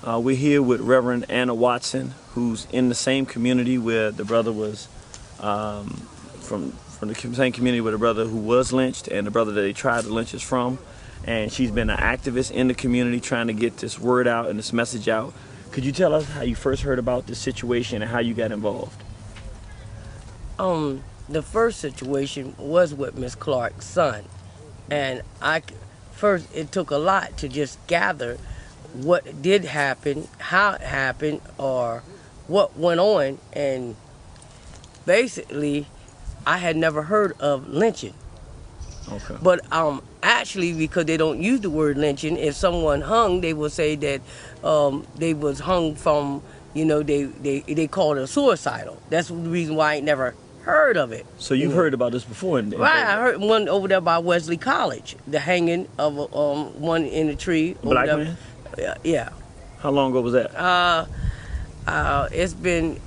We're here with Reverend Anna Watson, who's in the same community where the brother was, from the same community where the brother who was lynched and the brother that they tried to lynch is from. And she's been an activist in the community trying to get this word out and this message out. Could you tell us how you first heard about this situation and how you got involved? The first situation was with Miss Clark's son. And first it took a lot to just gather what did happen, how it happened, or what went on. And basically, I had never heard of lynching. Okay. But actually, because they don't use the word lynching, if someone hung, they will say that they was hung from, they call it a suicidal. That's the reason why I ain't never heard of it. So you've heard about this before? Right, I heard one over there by Wesley College, the hanging of one in a tree. Black man? Yeah. How long ago was that? It's been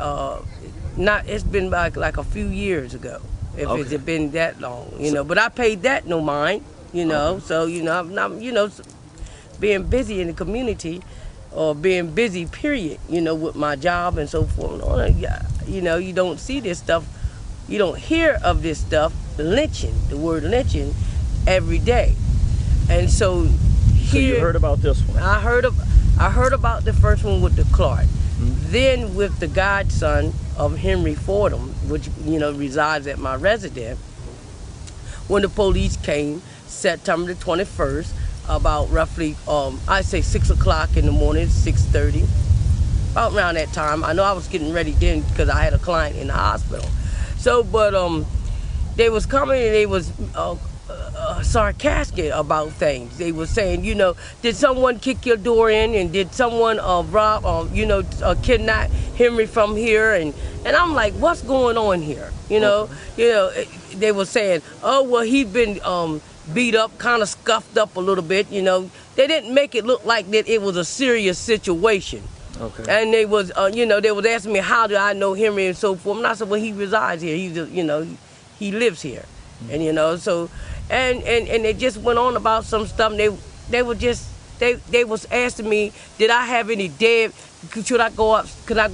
it's been like a few years ago. If Okay. it's been that long, but I paid that no mind, Okay. So I'm not, being busy in the community, or being busy, period, with my job and so forth. You don't see this stuff, you don't hear of this stuff, lynching, the word lynching, every day, and so here. So you heard about this one? I heard about the first one with the Clark. Mm-hmm. Then with the godson of Henry Fordham, which resides at my residence, when the police came September the 21st, about roughly I'd say 6 o'clock in the morning, 6:30, about around that time. I know I was getting ready then because I had a client in the hospital. So, but they was coming and they was sarcastic about things. They were saying, did someone kick your door in, and did someone rob or kidnap Henry from here? And I'm like, what's going on here? They were saying, oh well, he'd been beat up, kind of scuffed up a little bit. They didn't make it look like that it was a serious situation. Okay. And they was they was asking me, how do I know Henry and so forth, and I said, well, he resides here. He's he lives here. Mm-hmm. And so and they just went on about some stuff. And they was asking me, did I have any dead? Could I go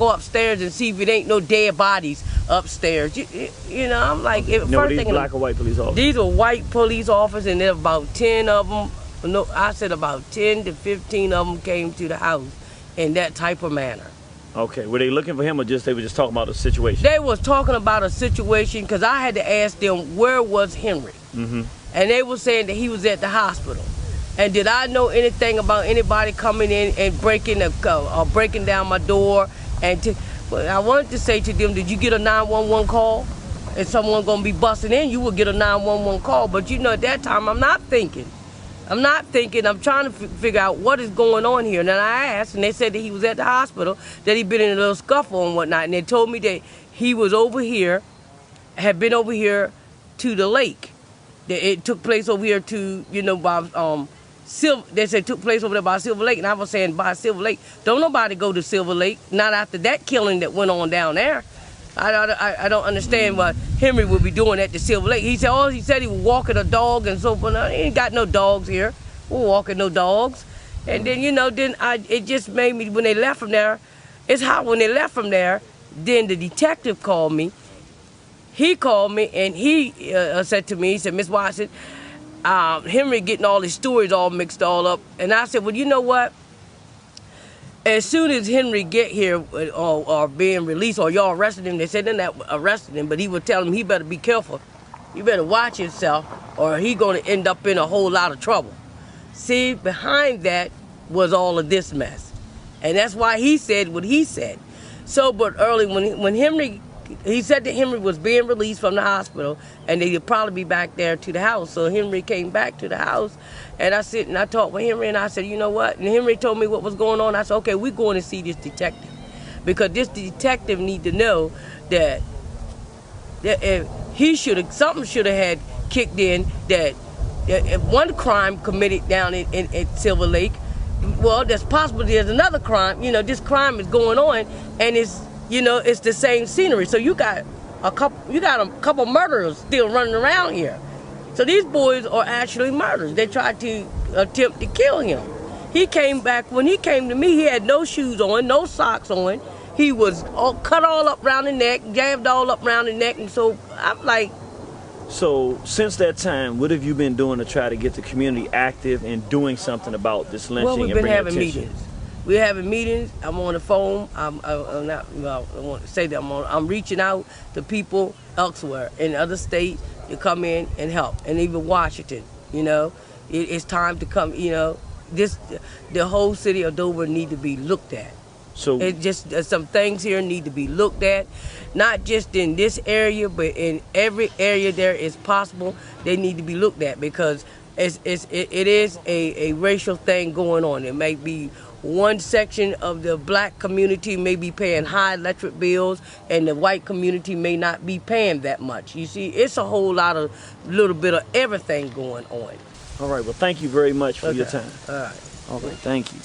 upstairs and see if it ain't no dead bodies upstairs? I'm like, No, these black or white police officers? These were white police officers, and there were about 10 of them. No, I said about 10 to 15 of them came to the house in that type of manner. Okay, were they looking for him, or they were just talking about the situation? They was talking about a situation, because I had to ask them, where was Henry? Mm-hmm. And they were saying that he was at the hospital. And did I know anything about anybody coming in and breaking down my door? But I wanted to say to them, did you get a 911 call? If someone gonna be busting in, you would get a 911 call. But at that time, I'm not thinking. I'm trying to figure out what is going on here. And then I asked, and they said that he was at the hospital, that he'd been in a little scuffle and whatnot. And they told me that he was had been over here to the lake. That it took place over here to, by they said it took place over there by Silver Lake. And I was saying, by Silver Lake, don't nobody go to Silver Lake, not after that killing that went on down there. I don't understand why Henry would be doing that to Silver Lake. He said he was walking a dog and so forth. He ain't got no dogs here. We're walking no dogs. And then, it just made me, when they left from there, it's how when they left from there, then the detective called me. He called me and he said to me, he said, Miss Watson, Henry getting all his stories all mixed all up. And I said, well, you know what? As soon as Henry get here or being released, or y'all arrested him, they said they're not arrested him, but he would tell him he better be careful. You better watch yourself, or he going to end up in a whole lot of trouble. See, behind that was all of this mess. And that's why he said what he said. So, but early when Henry, he said that Henry was being released from the hospital, and they'd probably be back there to the house. So Henry came back to the house, and I sit and I talked with Henry, and I said, you know what? And Henry told me what was going on. I said, okay, we're going to see this detective, because this detective need to know that if something should have had kicked in, that if one crime committed down at Silver Lake, well, that's possible there's another crime. This crime is going on, and it's the same scenery. So you got a couple murderers still running around here. So these boys are actually murderers. They tried to attempt to kill him. He came back, when he came to me, he had no shoes on, no socks on. He was cut all up around the neck, jabbed all up around the neck, and so I'm like. So since that time, what have you been doing to try to get the community active and doing something about this lynching? Well, we've and been bringing having attention? meetings. We're having meetings. I'm on the phone. I'm not. Well, I want to say that I'm reaching out to people elsewhere in other states to come in and help, and even Washington. You know, it's time to come. You know, the whole city of Delaware need to be looked at. So it just some things here need to be looked at, not just in this area, but in every area there is possible. They need to be looked at because it is a racial thing going on. It may be one section of the black community may be paying high electric bills and the white community may not be paying that much. You see, it's a whole lot of little bit of everything going on. All right, well, thank you very much for your time. All right. All right, thank you.